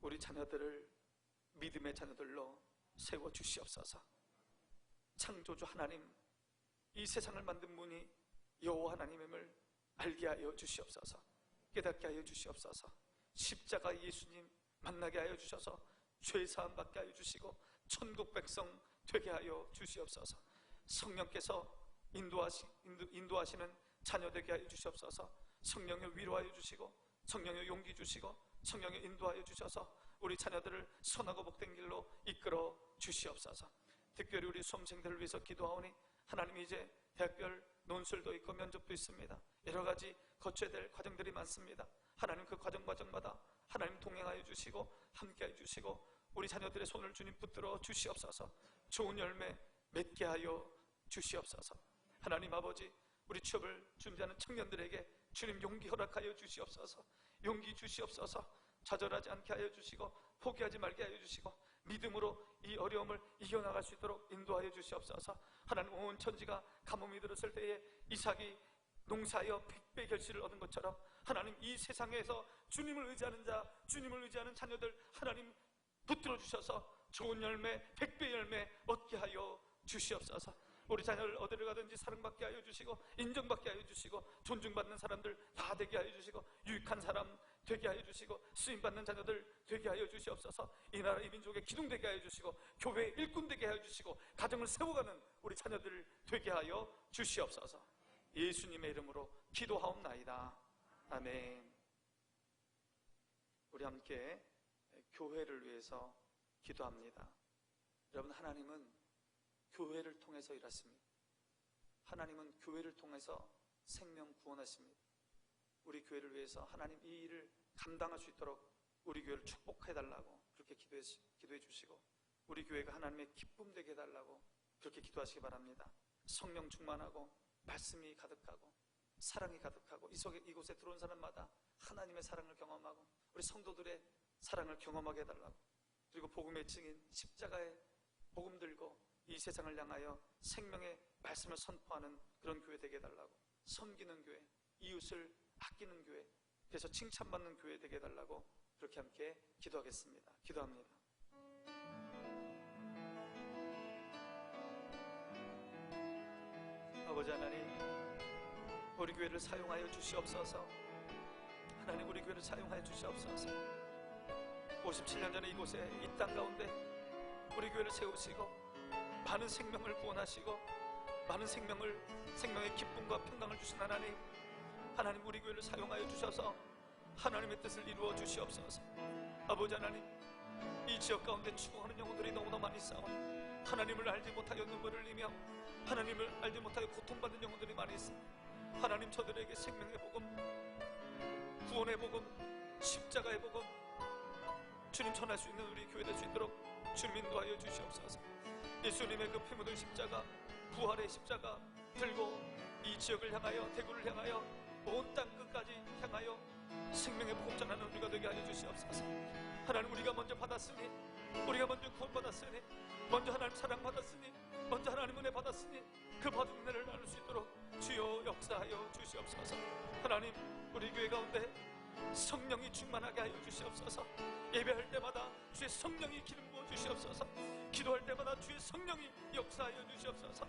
우리 자녀들을 믿음의 자녀들로 세워 주시옵소서. 창조주 하나님, 이 세상을 만든 분이 여호와 하나님임을 알게 하여 주시옵소서. 깨닫게 하여 주시옵소서. 십자가 예수님 만나게 하여 주셔서 죄사함 받게 하여 주시고 천국 백성 되게 하여 주시옵소서. 성령께서 인도하시는 자녀 되게 하여 주시옵소서. 성령을 위로하여 주시고 성령의 용기 주시고 성령의 인도하여 주셔서 우리 자녀들을 선하고 복된 길로 이끌어 주시옵소서. 특별히 우리 수험생들을 위해서 기도하오니 하나님, 이제 대학별 논술도 있고 면접도 있습니다. 여러 가지 거쳐야 될 과정들이 많습니다. 하나님, 그 과정마다 하나님 동행하여 주시고 함께하여 주시고 우리 자녀들의 손을 주님 붙들어 주시옵소서. 좋은 열매 맺게 하여 주시옵소서. 하나님 아버지, 우리 취업을 준비하는 청년들에게 주님 용기 허락하여 주시옵소서. 용기 주시옵소서. 좌절하지 않게 하여 주시고 포기하지 말게 하여 주시고 믿음으로 이 어려움을 이겨나갈 수 있도록 인도하여 주시옵소서. 하나님, 온 천지가 가뭄이 들었을 때에 이삭이 농사하여 100배 결실을 얻은 것처럼 하나님, 이 세상에서 주님을 의지하는 자, 주님을 의지하는 자녀들 하나님 붙들어 주셔서 좋은 열매, 100배 열매 얻게 하여 주시옵소서. 우리 자녀를 어디를 가든지 사랑받게 하여 주시고 인정받게 하여 주시고 존중받는 사람들 다 되게 하여 주시고 유익한 사람 되게 하여 주시고 쓰임받는 자녀들 되게 하여 주시옵소서. 이 나라 이 민족의 기둥 되게 하여 주시고 교회의 일꾼 되게 하여 주시고 가정을 세워가는 우리 자녀들 되게 하여 주시옵소서. 예수님의 이름으로 기도하옵나이다. 아멘. 우리 함께 교회를 위해서 기도합니다. 여러분, 하나님은 교회를 통해서 일하십니다. 하나님은 교회를 통해서 생명 구원하십니다. 우리 교회를 위해서 하나님 이 일을 감당할 수 있도록 우리 교회를 축복해달라고 그렇게 기도해 주시고, 우리 교회가 하나님의 기쁨 되게 해달라고 그렇게 기도하시기 바랍니다. 성령 충만하고 말씀이 가득하고 사랑이 가득하고 이곳에 들어온 사람마다 하나님의 사랑을 경험하고 우리 성도들의 사랑을 경험하게 해달라고, 그리고 복음의 증인 십자가의 복음 들고 이 세상을 향하여 생명의 말씀을 선포하는 그런 교회 되게 해달라고, 섬기는 교회, 이웃을 아끼는 교회, 그래서 칭찬받는 교회 되게 해달라고 그렇게 함께 기도하겠습니다. 기도합니다. 아버지 하나님, 우리 교회를 사용하여 주시옵소서. 하나님, 우리 교회를 사용하여 주시옵소서. 57년 전에 이곳에 이 땅 가운데 우리 교회를 세우시고 많은 생명을 구원하시고 많은 생명의 기쁨과 평강을 주신 하나님, 하나님 우리 교회를 사용하여 주셔서 하나님의 뜻을 이루어 주시옵소서. 아버지 하나님, 이 지역 가운데 추구하는 영혼들이 너무나 많이 싸워 하나님을 알지 못하여 눈물을 흘리며 하나님을 알지 못하여 고통받는 영혼들이 많이 있습니다. 하나님, 저들에게 생명의 복음, 구원의 복음, 십자가의 복음 주님 전할 수 있는 우리 교회 될 수 있도록 주님 인도하여 주시옵소서. 예수님의 그 피 묻은 십자가, 부활의 십자가 들고 이 지역을 향하여, 대구를 향하여, 온 땅 끝까지 향하여 생명의 복음 전하는 우리가 되게 하여 주시옵소서. 하나님, 우리가 먼저 받았으니, 우리가 먼저 구원받았으니, 먼저 하나님 사랑받았으니, 먼저 하나님 은혜 받았으니 그 받은 은혜를 나눌 수 있도록 주여 역사하여 주시옵소서. 하나님, 우리 교회 가운데 성령이 충만하게 하여 주시옵소서. 예배할 때마다 주의 성령이 기름 부어 주시옵소서. 기도할 때마다 주의 성령이 역사하여 주시옵소서.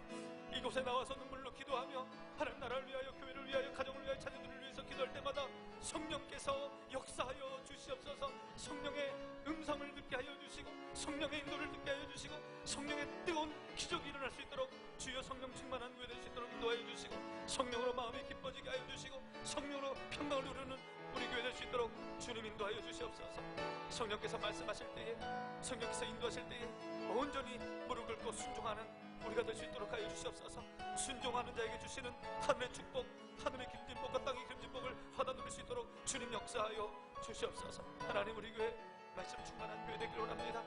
이곳에 나와서 눈물로 기도하며 하나님 나라를 위하여, 교회를 위하여, 가정을 위하여, 자녀들을 위해서 기도할 때마다 성령께서 역사하여 주시옵소서. 성령의 음성을 듣게 하여 주시고 성령의 인도를 듣게 하여 주시고 성령의 뜨거운 기적이 일어날 수 있도록 주여 성령 충만한 교회 될 수 있도록 인도하여 주시고 성령으로 마음이 기뻐지게 하여 주시고 성령으로 평강을 누르는 우리 교회 될 수 있도록 주님 인도하여 주시옵소서. 성령께서 말씀하실 때에, 성령께서 인도하실 때에 온전히 무릎 꿇고 순종하는 우리가 될 수 있도록 하여 주시옵소서. 순종하는 자에게 주시는 하늘의 축복, 하늘의 기름진복과 땅의 기름진복을 받아 누릴 수 있도록 주님 역사하여 주시옵소서. 하나님, 우리 교회 말씀 충만한 교회 되기를 원합니다.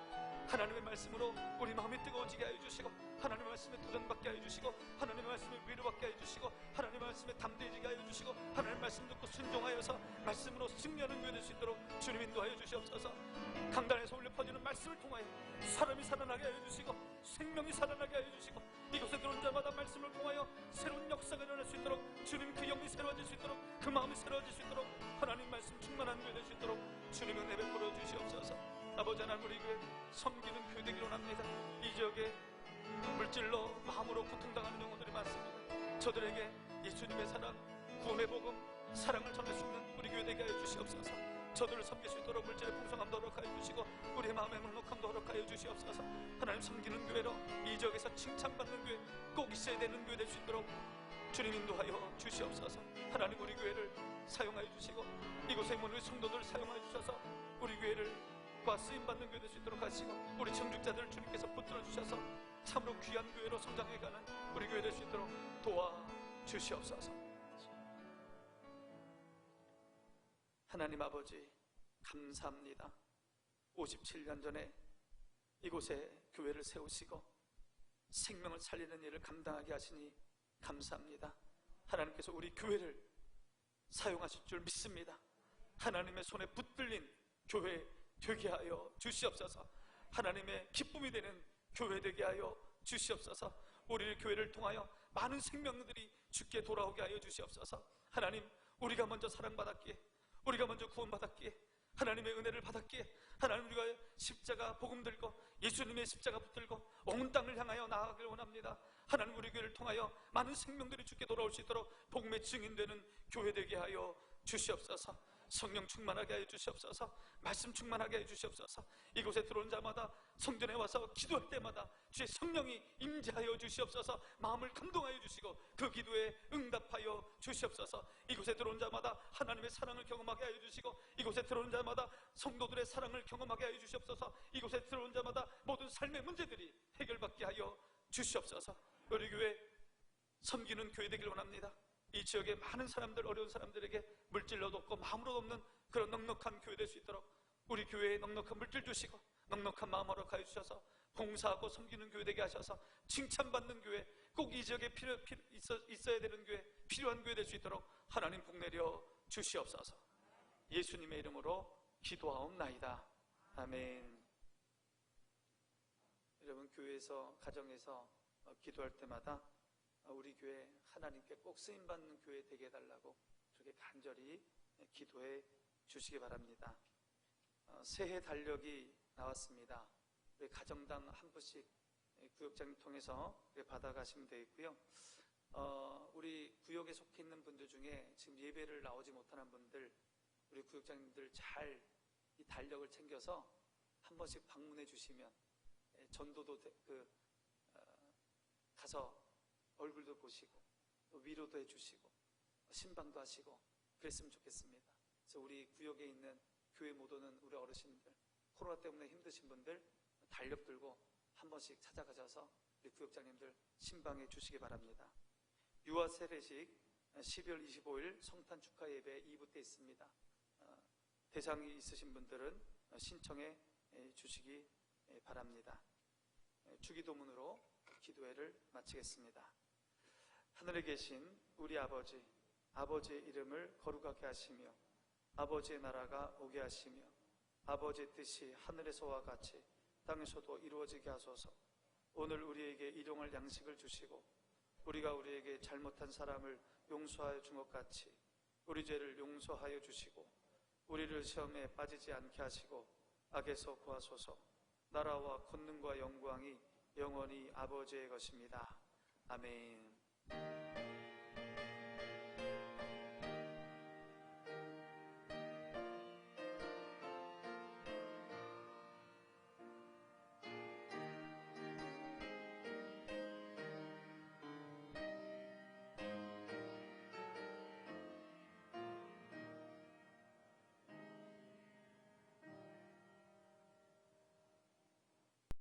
하나님의 말씀으로 우리 마음이 뜨거워지게 하여 주시고 하나님의 말씀에 도전받게 하여 주시고 하나님의 말씀에 위로받게 하여 주시고 하나님의 말씀에 담대해지게 하여 주시고 하나님의 말씀 듣고 순종하여서 말씀으로 승리하는 교회 될 수 있도록 주님 인도하여 주시옵소서. 강단에서 울려 퍼지는 말씀을 통하여 사람이 살아나게 하여 주시고 생명이 살아나게 하여 주시고 이곳에 들어온 자마다 말씀을 통하여 새로운 역사가 일어날 수 있도록 주님 그 영이 새로워질 수 있도록 그 마음이 새로워질 수 있도록 하나님 말씀 충만한 교회 될 수 있도록 주님 은혜 베풀어 주시옵소서. 아버지 하나님, 우리 교회 섬기는 교회 되기를 원합니다. 이 지역에 물질로 마음으로 고통당하는 영혼들이 많습니다. 저들에게 예수님의 사랑, 구원의 복음, 사랑을 전할 수 있는 우리 교회 되게 하여 주시옵소서. 저들을 섬길 수 있도록 물질의 풍성함도 허락하여 주시고 우리의 마음의 넉넉함도 허락하여 주시옵소서. 하나님, 섬기는 교회로 이 지역에서 칭찬받는 교회, 꼭 있어야 되는 교회 될 수 있도록 주님 인도하여 주시옵소서. 하나님, 우리 교회를 사용하여 주시고 이곳에 있는 우리 성도들 사용하여 주셔서 우리 교회를 과 쓰임받는 교회 될 수 있도록 하시고 우리 청중자들을 주님께서 붙들어 주셔서 참으로 귀한 교회로 성장해가는 우리 교회 될 수 있도록 도와주시옵소서. 하나님 아버지, 감사합니다. 57년 전에 이곳에 교회를 세우시고 생명을 살리는 일을 감당하게 하시니 감사합니다. 하나님께서 우리 교회를 사용하실 줄 믿습니다. 하나님의 손에 붙들린 교회 되게 하여 주시옵소서. 하나님의 기쁨이 되는 교회 되게 하여 주시옵소서. 우리 교회를 통하여 많은 생명들이 주께 돌아오게 하여 주시옵소서. 하나님, 우리가 먼저 사랑받았기에, 우리가 먼저 구원받았기에, 하나님의 은혜를 받았기에, 하나님 우리가 십자가 복음 들고 예수님의 십자가 붙들고 온 땅을 향하여 나아가길 원합니다. 하나님 우리 교회를 통하여 많은 생명들이 주께 돌아올 수 있도록 복음의 증인되는 교회 되게 하여 주시옵소서. 성령 충만하게 하여 주시옵소서. 말씀 충만하게 하여 주시옵소서. 이곳에 들어온 자마다 성전에 와서 기도할 때마다 주의 성령이 임재하여 주시옵소서. 마음을 감동하여 주시고 그 기도에 응답하여 주시옵소서. 이곳에 들어온 자마다 하나님의 사랑을 경험하게 하여 주시고 이곳에 들어온 자마다 성도들의 사랑을 경험하게 하여 주시옵소서. 이곳에 들어온 자마다 모든 삶의 문제들이 해결받게 하여 주시옵소서. 우리 교회 섬기는 교회 되길 원합니다. 이 지역의 많은 사람들, 어려운 사람들에게 물질로도 없고 마음으로도 없는 그런 넉넉한 교회 될 수 있도록 우리 교회에 넉넉한 물질 주시고 넉넉한 마음으로 가해 주셔서 봉사하고 섬기는 교회 되게 하셔서 칭찬받는 교회, 꼭 이 지역에 있어야 되는 교회, 필요한 교회 될 수 있도록 하나님 복내려 주시옵소서. 예수님의 이름으로 기도하옵나이다. 아멘. 여러분, 교회에서, 가정에서 기도할 때마다 우리 교회 하나님께 꼭 쓰임받는 교회 되게 해달라고 그렇게 간절히 기도해 주시기 바랍니다. 새해 달력이 나왔습니다. 우리 가정당 한 부씩 구역장님 통해서 받아가시면 되겠고요. 우리 구역에 속해 있는 분들 중에 지금 예배를 나오지 못하는 분들, 우리 구역장님들 잘 이 달력을 챙겨서 한 번씩 방문해 주시면 전도도 가서 얼굴도 보시고 또 위로도 해주시고 신방도 하시고 그랬으면 좋겠습니다. 그래서 우리 구역에 있는 교회 못 오는 우리 어르신들, 코로나 때문에 힘드신 분들 달력 들고 한 번씩 찾아가셔서 우리 구역장님들 신방해 주시기 바랍니다. 유아 세례식 12월 25일 성탄 축하 예배 2부 때 있습니다. 대상이 있으신 분들은 신청해 주시기 바랍니다. 주기도문으로 기도회를 마치겠습니다. 하늘에 계신 우리 아버지, 아버지의 이름을 거룩하게 하시며 아버지의 나라가 오게 하시며 아버지의 뜻이 하늘에서와 같이 땅에서도 이루어지게 하소서. 오늘 우리에게 일용할 양식을 주시고 우리가 우리에게 잘못한 사람을 용서하여 준 것 같이 우리 죄를 용서하여 주시고 우리를 시험에 빠지지 않게 하시고 악에서 구하소서. 나라와 권능과 영광이 영원히 아버지의 것입니다. 아멘.